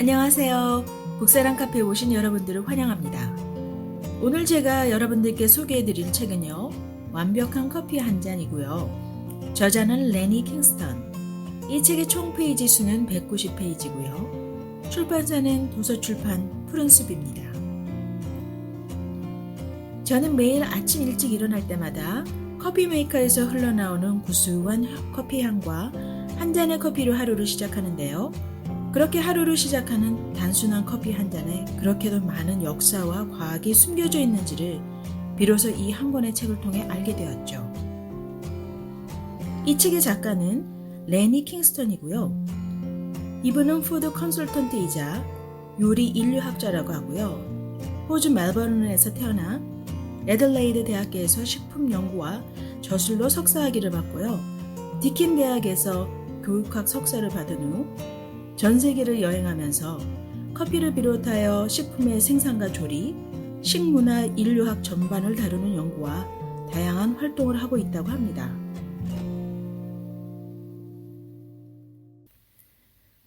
안녕하세요. 북사랑 카페에 오신 여러분들을 환영합니다. 오늘 제가 여러분들께 소개해드릴 책은요, 완벽한 커피 한 잔이고요. 저자는 레니 킹스턴. 이 책의 총 페이지 수는 190페이지고요. 출판사는 도서출판 푸른숲입니다. 저는 매일 아침 일찍 일어날 때마다 커피 메이커에서 흘러나오는 구수한 커피 향과 한 잔의 커피로 하루를 시작하는데요. 그렇게 하루를 시작하는 단순한 커피 한 잔에 그렇게도 많은 역사와 과학이 숨겨져 있는지를 비로소 이 한 권의 책을 통해 알게 되었죠. 이 책의 작가는 레니 킹스턴이고요. 이분은 푸드 컨설턴트이자 요리 인류학자라고 하고요. 호주 멜버른에서 태어나 애들레이드 대학교에서 식품 연구와 저술로 석사학위를 받고요. 디킨 대학에서 교육학 석사를 받은 후 전 세계를 여행하면서 커피를 비롯하여 식품의 생산과 조리, 식문화 인류학 전반을 다루는 연구와 다양한 활동을 하고 있다고 합니다.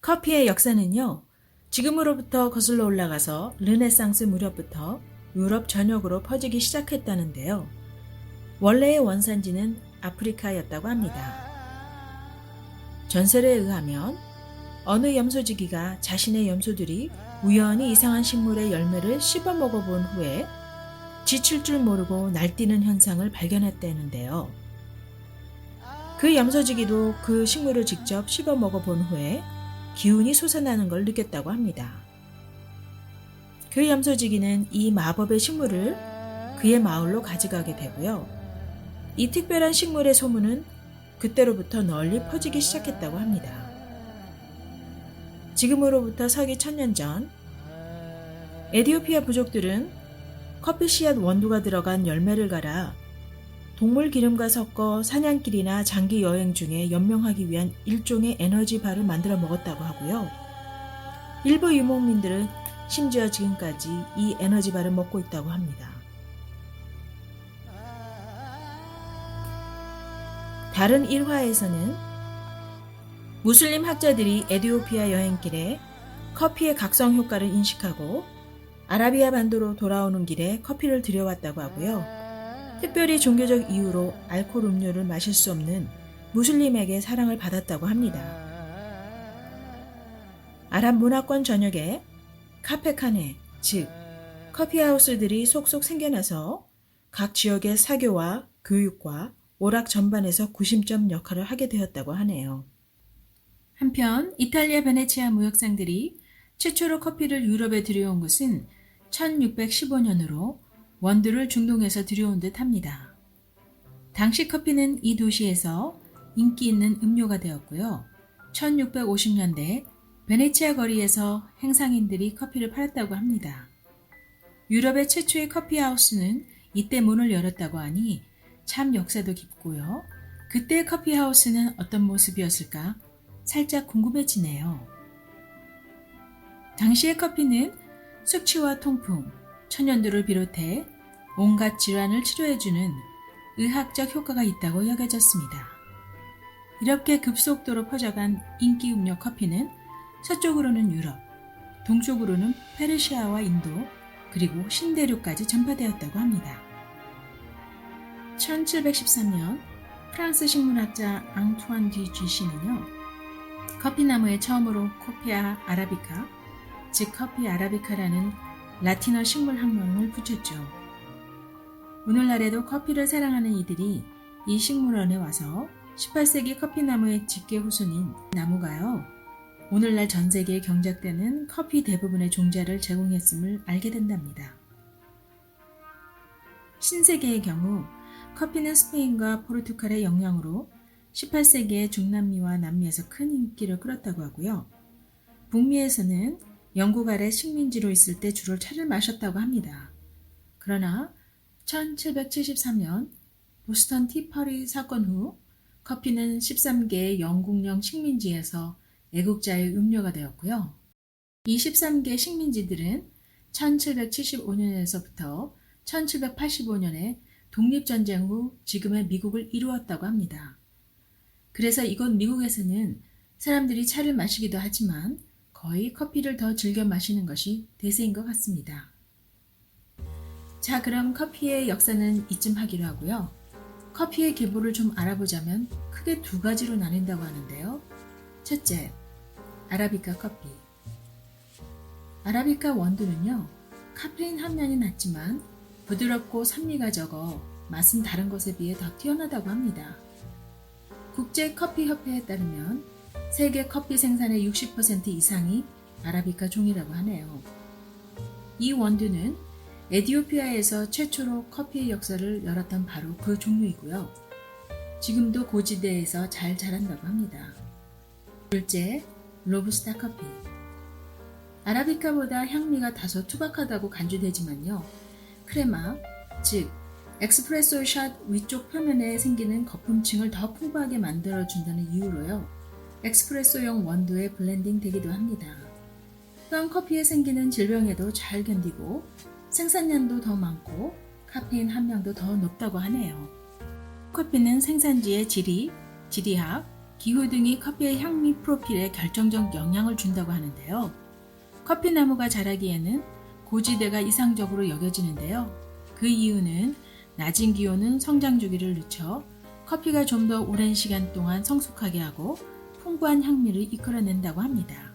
커피의 역사는요, 지금으로부터 거슬러 올라가서 르네상스 무렵부터 유럽 전역으로 퍼지기 시작했다는데요. 원래의 원산지는 아프리카였다고 합니다. 전설에 의하면 어느 염소지기가 자신의 염소들이 우연히 이상한 식물의 열매를 씹어 먹어본 후에 지칠 줄 모르고 날뛰는 현상을 발견했다는데요. 그 염소지기도 그 식물을 직접 씹어 먹어본 후에 기운이 솟아나는 걸 느꼈다고 합니다. 그 염소지기는 이 마법의 식물을 그의 마을로 가져가게 되고요. 이 특별한 식물의 소문은 그때로부터 널리 퍼지기 시작했다고 합니다. 지금으로부터 서기 1000년 전 에티오피아 부족들은 커피 씨앗 원두가 들어간 열매를 갈아 동물 기름과 섞어 사냥길이나 장기 여행 중에 연명하기 위한 일종의 에너지바를 만들어 먹었다고 하고요. 일부 유목민들은 심지어 지금까지 이 에너지바를 먹고 있다고 합니다. 다른 일화에서는 무슬림 학자들이 에티오피아 여행길에 커피의 각성 효과를 인식하고 아라비아 반도로 돌아오는 길에 커피를 들여왔다고 하고요. 특별히 종교적 이유로 알코올 음료를 마실 수 없는 무슬림에게 사랑을 받았다고 합니다. 아랍 문화권 전역에 카페카네, 즉 커피하우스들이 속속 생겨나서 각 지역의 사교와 교육과 오락 전반에서 구심점 역할을 하게 되었다고 하네요. 한편 이탈리아 베네치아 무역상들이 최초로 커피를 유럽에 들여온 것은 1615년으로 원두를 중동에서 들여온 듯 합니다. 당시 커피는 이 도시에서 인기 있는 음료가 되었고요. 1650년대 베네치아 거리에서 행상인들이 커피를 팔았다고 합니다. 유럽의 최초의 커피하우스는 이때 문을 열었다고 하니 참 역사도 깊고요. 그때의 커피하우스는 어떤 모습이었을까? 살짝 궁금해지네요. 당시의 커피는 숙취와 통풍, 천연두를 비롯해 온갖 질환을 치료해주는 의학적 효과가 있다고 여겨졌습니다. 이렇게 급속도로 퍼져간 인기 음료 커피는 서쪽으로는 유럽, 동쪽으로는 페르시아와 인도, 그리고 신대륙까지 전파되었다고 합니다. 1713년 프랑스 식문학자 앙투안 디 쥐시는요, 커피나무에 처음으로 코피아 아라비카, 즉 커피 아라비카라는 라틴어 식물 학명을 붙였죠. 오늘날에도 커피를 사랑하는 이들이 이 식물원에 와서 18세기 커피나무의 직계 후손인 나무가요, 오늘날 전 세계에 경작되는 커피 대부분의 종자를 제공했음을 알게 된답니다. 신세계의 경우 커피는 스페인과 포르투갈의 영향으로 18세기에 중남미와 남미에서 큰 인기를 끌었다고 하고요. 북미에서는 영국 아래 식민지로 있을 때 주로 차를 마셨다고 합니다. 그러나 1773년 보스턴 티파리 사건 후 커피는 13개의 영국령 식민지에서 애국자의 음료가 되었고요. 이 13개 식민지들은 1775년에서부터 1785년에 독립전쟁 후 지금의 미국을 이루었다고 합니다. 그래서 이곳 미국에서는 사람들이 차를 마시기도 하지만 거의 커피를 더 즐겨 마시는 것이 대세인 것 같습니다. 자, 그럼 커피의 역사는 이쯤 하기로 하고요. 커피의 계보를 좀 알아보자면 크게 두 가지로 나뉜다고 하는데요. 첫째, 아라비카 커피. 아라비카 원두는요, 카페인 함량이 낮지만 부드럽고 산미가 적어 맛은 다른 것에 비해 더 뛰어나다고 합니다. 국제커피협회에 따르면 세계 커피 생산의 60% 이상이 아라비카 종이라고 하네요. 이 원두는 에티오피아에서 최초로 커피의 역사를 열었던 바로 그 종류이고요. 지금도 고지대에서 잘 자란다고 합니다. 둘째, 로부스타 커피. 아라비카보다 향미가 다소 투박하다고 간주되지만요. 크레마, 즉 에스프레소 샷 위쪽 표면에 생기는 거품층을 더 풍부하게 만들어준다는 이유로요. 에스프레소용 원두에 블렌딩 되기도 합니다. 또한 커피에 생기는 질병에도 잘 견디고 생산량도 더 많고 카페인 함량도 더 높다고 하네요. 커피는 생산지의 지리, 지리학, 기후 등이 커피의 향미 프로필에 결정적 영향을 준다고 하는데요. 커피나무가 자라기에는 고지대가 이상적으로 여겨지는데요. 그 이유는 낮은 기온은 성장 주기를 늦춰 커피가 좀 더 오랜 시간 동안 성숙하게 하고 풍부한 향미를 이끌어낸다고 합니다.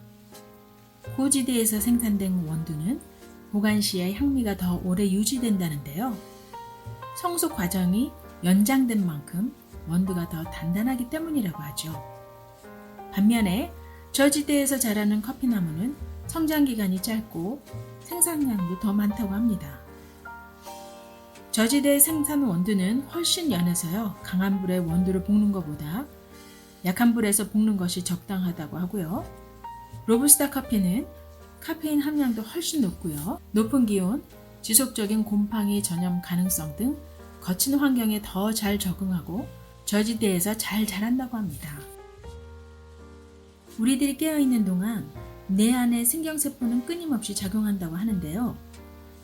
고지대에서 생산된 원두는 보관 시에 향미가 더 오래 유지된다는데요. 성숙 과정이 연장된 만큼 원두가 더 단단하기 때문이라고 하죠. 반면에 저지대에서 자라는 커피나무는 성장 기간이 짧고 생산량도 더 많다고 합니다. 저지대 생산 원두는 훨씬 연해서요. 강한 불에 원두를 볶는 것보다 약한 불에서 볶는 것이 적당하다고 하고요. 로부스타 커피는 카페인 함량도 훨씬 높고요. 높은 기온, 지속적인 곰팡이 전염 가능성 등 거친 환경에 더 잘 적응하고 저지대에서 잘 자란다고 합니다. 우리들이 깨어있는 동안 뇌 안의 신경세포는 끊임없이 작용한다고 하는데요.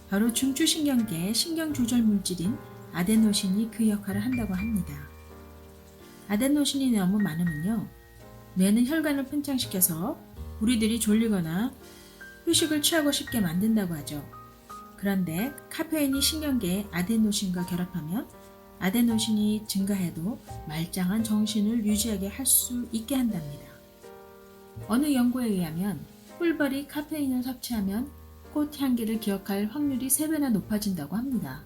바로 중추신경계의 신경조절 물질인 아데노신이 그 역할을 한다고 합니다. 아데노신이 너무 많으면요, 뇌는 혈관을 팽창시켜서 우리들이 졸리거나 휴식을 취하고 싶게 만든다고 하죠. 그런데 카페인이 신경계의 아데노신과 결합하면 아데노신이 증가해도 말짱한 정신을 유지하게 할 수 있게 한답니다. 어느 연구에 의하면 꿀벌이 카페인을 섭취하면 꽃 향기를 기억할 확률이 3배나 높아진다고 합니다.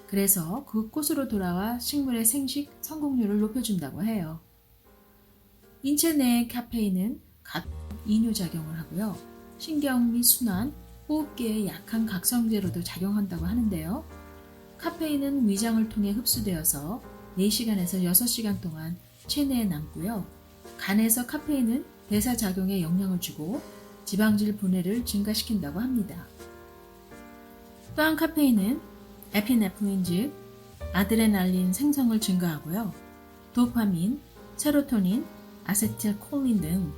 그래서 그 꽃으로 돌아와 식물의 생식 성공률을 높여준다고 해요. 인체 내의 카페인은 각 이뇨작용을 하고요. 신경 및 순환, 호흡기에 약한 각성제로도 작용한다고 하는데요. 카페인은 위장을 통해 흡수되어서 4시간에서 6시간 동안 체내에 남고요. 간에서 카페인은 대사작용에 영향을 주고 지방질 분해를 증가시킨다고 합니다. 또한 카페인은 에피네프린 즉 아드레날린 생성을 증가하고요. 도파민, 세로토닌, 아세틸콜린 등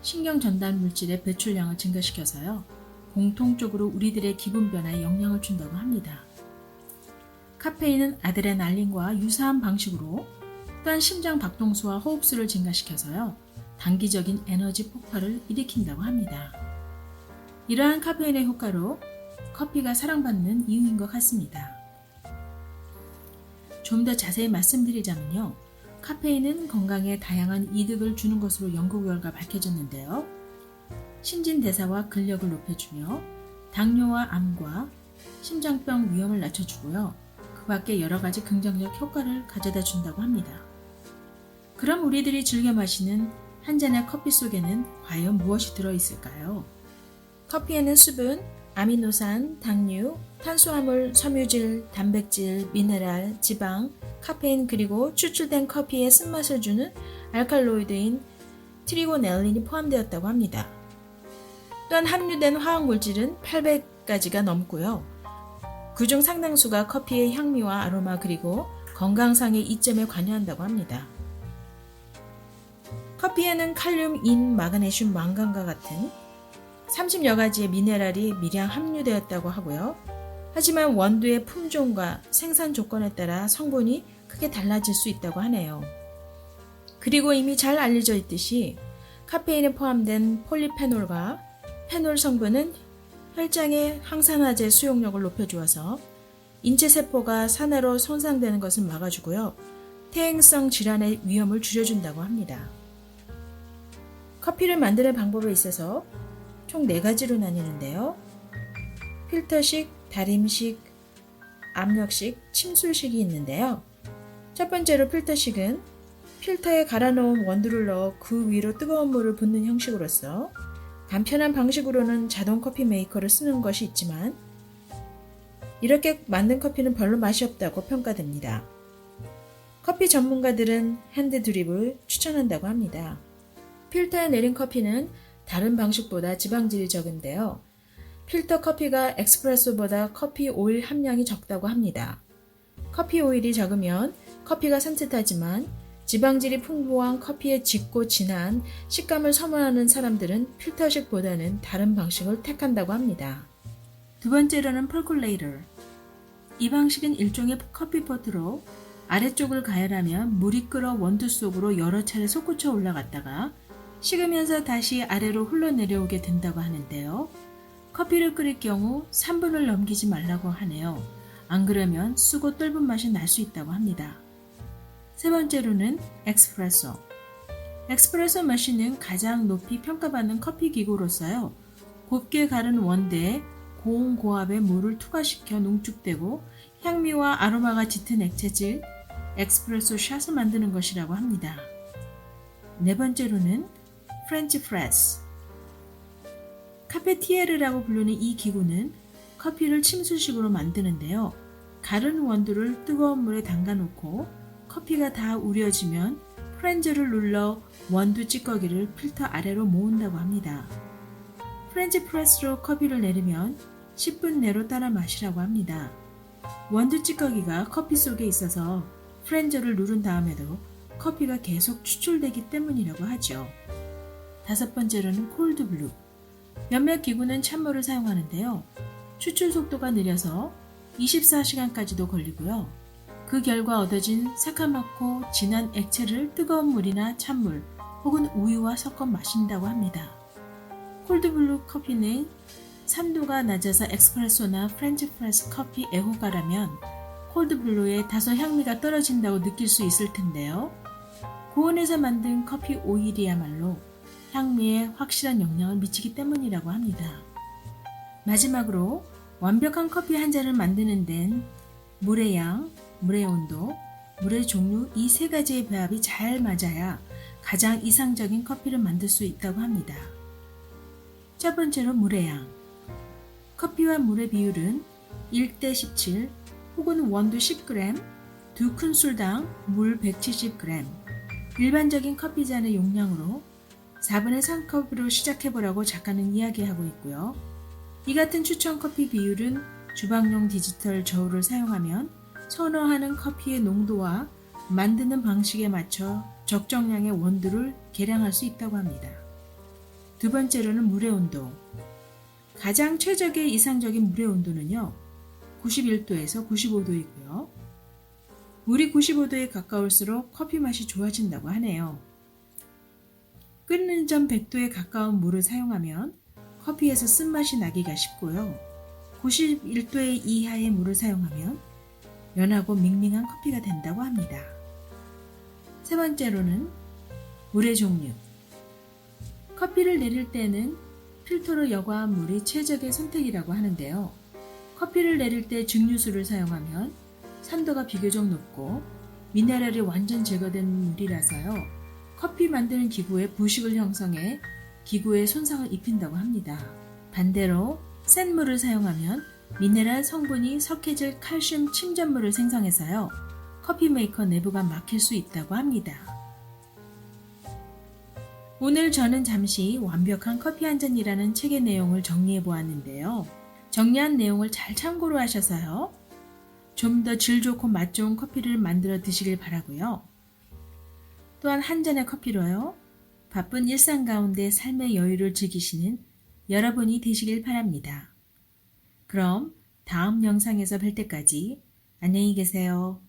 신경 전달 물질의 배출량을 증가시켜서요. 공통적으로 우리들의 기분 변화에 영향을 준다고 합니다. 카페인은 아드레날린과 유사한 방식으로 또한 심장 박동수와 호흡수를 증가시켜서요. 단기적인 에너지 폭발을 일으킨다고 합니다. 이러한 카페인의 효과로 커피가 사랑받는 이유인 것 같습니다. 좀 더 자세히 말씀드리자면요. 카페인은 건강에 다양한 이득을 주는 것으로 연구 결과 밝혀졌는데요. 신진대사와 근력을 높여주며 당뇨와 암과 심장병 위험을 낮춰주고요. 그 밖에 여러 가지 긍정적 효과를 가져다 준다고 합니다. 그럼 우리들이 즐겨 마시는 한 잔의 커피 속에는 과연 무엇이 들어있을까요? 커피에는 수분, 아미노산, 당류, 탄수화물, 섬유질, 단백질, 미네랄, 지방, 카페인 그리고 추출된 커피의 쓴맛을 주는 알칼로이드인 트리고넬린이 포함되었다고 합니다. 또한 함유된 화학물질은 800가지가 넘고요. 그중 상당수가 커피의 향미와 아로마 그리고 건강상의 이점에 관여한다고 합니다. 커피에는 칼륨, 인, 마그네슘, 망간과 같은 30여 가지의 미네랄이 미량 함유되었다고 하고요. 하지만 원두의 품종과 생산 조건에 따라 성분이 크게 달라질 수 있다고 하네요. 그리고 이미 잘 알려져 있듯이 카페인에 포함된 폴리페놀과 페놀 성분은 혈장의 항산화제 수용력을 높여주어서 인체세포가 산화로 손상되는 것을 막아주고요. 퇴행성 질환의 위험을 줄여준다고 합니다. 커피를 만드는 방법에 있어서 총 4가지로 나뉘는데요. 필터식, 달임식, 압력식, 침술식이 있는데요. 첫 번째로 필터식은 필터에 갈아놓은 원두를 넣어 그 위로 뜨거운 물을 붓는 형식으로서 간편한 방식으로는 자동 커피 메이커를 쓰는 것이 있지만 이렇게 만든 커피는 별로 맛이 없다고 평가됩니다. 커피 전문가들은 핸드 드립을 추천한다고 합니다. 필터에 내린 커피는 다른 방식보다 지방질이 적은데요. 필터 커피가 에스프레소보다 커피 오일 함량이 적다고 합니다. 커피 오일이 적으면 커피가 산뜻하지만 지방질이 풍부한 커피의 짙고 진한 식감을 선호하는 사람들은 필터식보다는 다른 방식을 택한다고 합니다. 두 번째로는 퍼콜레이터. 이 방식은 일종의 커피포트로 아래쪽을 가열하면 물이 끓어 원두 속으로 여러 차례 솟구쳐 올라갔다가 식으면서 다시 아래로 흘러내려오게 된다고 하는데요. 커피를 끓일 경우 3분을 넘기지 말라고 하네요. 안 그러면 쓰고 떫은 맛이 날 수 있다고 합니다. 세 번째로는 엑스프레소. 엑스프레소 머신은 가장 높이 평가받는 커피 기구로서요. 곱게 가른 원대에 고온고압의 물을 투과시켜 농축되고 향미와 아로마가 짙은 액체질 엑스프레소 샷을 만드는 것이라고 합니다. 네 번째로는 프렌치 프레스. 카페티에르라고 부르는 이 기구는 커피를 침술식으로 만드는데요. 가른 원두를 뜨거운 물에 담가 놓고 커피가 다 우려지면 프렌즈를 눌러 원두 찌꺼기를 필터 아래로 모은다고 합니다. 프렌치 프레스로 커피를 내리면 10분 내로 따라 마시라고 합니다. 원두 찌꺼기가 커피 속에 있어서 프렌저를 누른 다음에도 커피가 계속 추출되기 때문이라고 하죠. 다섯 번째로는 콜드블루. 몇몇 기구는 찬물을 사용하는데요. 추출 속도가 느려서 24시간까지도 걸리고요. 그 결과 얻어진 새카맣고 진한 액체를 뜨거운 물이나 찬물 혹은 우유와 섞어 마신다고 합니다. 콜드블루 커피는 산도가 낮아서 에스프레소나 프렌치 프레스 커피 애호가라면 콜드블루의 다소 향미가 떨어진다고 느낄 수 있을 텐데요. 고온에서 만든 커피 오일이야말로 향미에 확실한 영향을 미치기 때문이라고 합니다. 마지막으로 완벽한 커피 한 잔을 만드는 데는 물의 양, 물의 온도, 물의 종류 이 세 가지의 배합이 잘 맞아야 가장 이상적인 커피를 만들 수 있다고 합니다. 첫 번째로 물의 양. 커피와 물의 비율은 1대17 혹은 원두 10g, 2큰술당 물 170g. 일반적인 커피잔의 용량으로 4분의 3컵으로 시작해보라고 작가는 이야기하고 있고요. 이 같은 추천 커피 비율은 주방용 디지털 저울을 사용하면 선호하는 커피의 농도와 만드는 방식에 맞춰 적정량의 원두를 계량할 수 있다고 합니다. 두 번째로는 물의 온도. 가장 최적의 이상적인 물의 온도는요. 91도에서 95도이고요. 물이 95도에 가까울수록 커피 맛이 좋아진다고 하네요. 끓는 전 100도에 가까운 물을 사용하면 커피에서 쓴맛이 나기가 쉽고요. 91도의 이하의 물을 사용하면 연하고 밍밍한 커피가 된다고 합니다. 세 번째로는 물의 종류. 커피를 내릴 때는 필터로 여과한 물이 최적의 선택이라고 하는데요. 커피를 내릴 때 증류수를 사용하면 산도가 비교적 높고 미네랄이 완전 제거된 물이라서요. 커피 만드는 기구에 부식을 형성해 기구에 손상을 입힌다고 합니다. 반대로 센 물을 사용하면 미네랄 성분이 석회질 칼슘 침전물을 생성해서요. 커피 메이커 내부가 막힐 수 있다고 합니다. 오늘 저는 잠시 완벽한 커피 한 잔이라는 책의 내용을 정리해 보았는데요. 정리한 내용을 잘 참고로 하셔서요. 좀 더 질 좋고 맛 좋은 커피를 만들어 드시길 바라고요. 또한 한 잔의 커피로요. 바쁜 일상 가운데 삶의 여유를 즐기시는 여러분이 되시길 바랍니다. 그럼 다음 영상에서 뵐 때까지 안녕히 계세요.